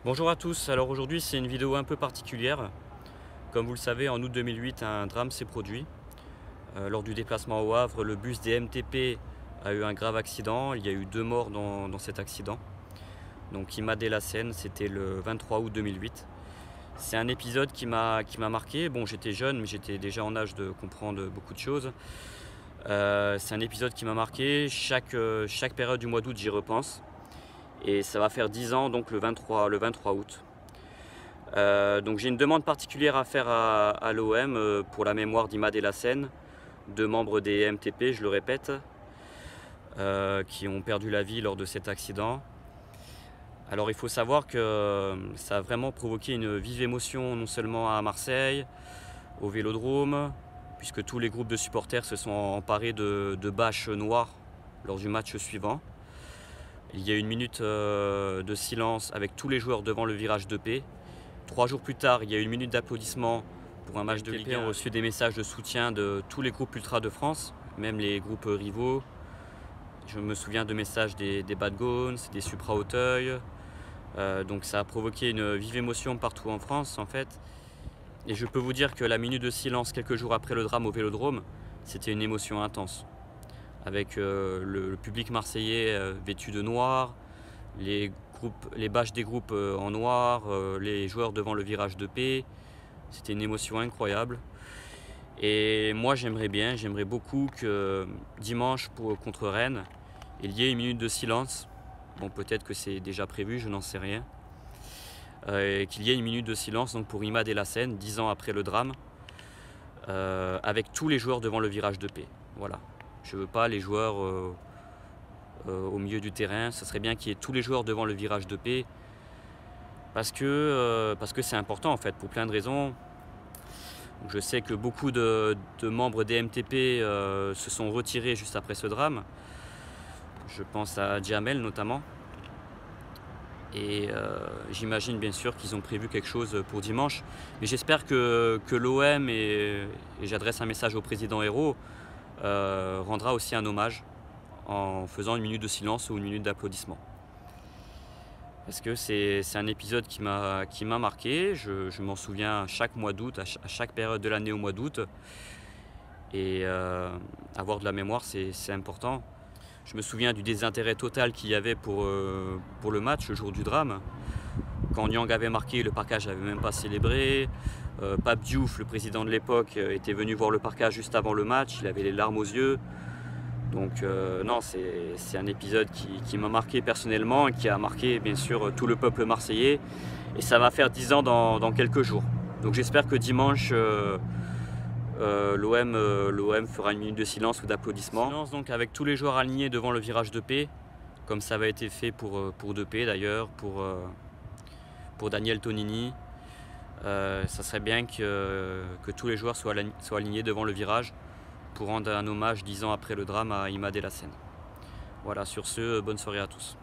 Bonjour à tous, alors aujourd'hui c'est une vidéo un peu particulière. Comme vous le savez, en août 2008, un drame s'est produit. Lors du déplacement au Havre, le bus des MTP a eu un grave accident. Il y a eu 2 morts dans cet accident. Donc Imad El Hassen, c'était le 23 août 2008. C'est un épisode qui m'a marqué. Bon, j'étais jeune, mais j'étais déjà en âge de comprendre beaucoup de choses. C'est un épisode qui m'a marqué. Chaque période du mois d'août, j'y repense. Et ça va faire 10 ans, donc le 23 août. Donc j'ai une demande particulière à faire à l'OM pour la mémoire d'Imad El Hassen, 2 membres des MTP, je le répète, qui ont perdu la vie lors de cet accident. Alors il faut savoir que ça a vraiment provoqué une vive émotion, non seulement à Marseille, au Vélodrome, puisque tous les groupes de supporters se sont emparés de bâches noires lors du match suivant. Il y a eu une minute de silence avec tous les joueurs devant le virage de paix. 3 jours plus tard, il y a eu une minute d'applaudissement pour un match de Ligue 1. On a reçu des messages de soutien de tous les groupes ultra de France, même les groupes rivaux. Je me souviens de messages des Bad Gones, des Supra Auteuil. Donc ça a provoqué une vive émotion partout en France en fait. Et je peux vous dire que la minute de silence quelques jours après le drame au Vélodrome, c'était une émotion intense. Avec le public marseillais vêtu de noir, les bâches des groupes en noir, les joueurs devant le virage de paix. C'était une émotion incroyable. Et moi j'aimerais beaucoup que dimanche contre Rennes, il y ait une minute de silence. Bon, peut-être que c'est déjà prévu, je n'en sais rien. Qu'il y ait une minute de silence donc, pour Imad El Hassen, 10 ans après le drame, avec tous les joueurs devant le virage de paix. Voilà. Je ne veux pas les joueurs au milieu du terrain. Ce serait bien qu'il y ait tous les joueurs devant le virage de paix. Parce que c'est important en fait, pour plein de raisons. Je sais que beaucoup de membres des MTP se sont retirés juste après ce drame. Je pense à Djamel notamment. Et j'imagine bien sûr qu'ils ont prévu quelque chose pour dimanche. Mais j'espère que l'OM, et j'adresse un message au président Hérault, rendra aussi un hommage en faisant une minute de silence ou une minute d'applaudissement. Parce que c'est un épisode qui m'a marqué. Je m'en souviens chaque mois d'août, à chaque période de l'année au mois d'août. Et avoir de la mémoire, c'est important. Je me souviens du désintérêt total qu'il y avait pour le match, le jour du drame. Quand Niang avait marqué, le parquage n'avait même pas célébré. Pape Diouf, le président de l'époque, était venu voir le parquage juste avant le match. Il avait les larmes aux yeux. Donc non, c'est un épisode qui m'a marqué personnellement et qui a marqué bien sûr tout le peuple marseillais. Et ça va faire 10 ans dans quelques jours. Donc j'espère que dimanche, l'OM fera une minute de silence ou d'applaudissement. Donc avec tous les joueurs alignés devant le virage de paix, comme ça avait été fait pour Depay d'ailleurs, pour Daniel Tonini. Ça serait bien que tous les joueurs soient alignés devant le virage pour rendre un hommage 10 ans après le drame à Imad El Hassen. Voilà, sur ce, bonne soirée à tous.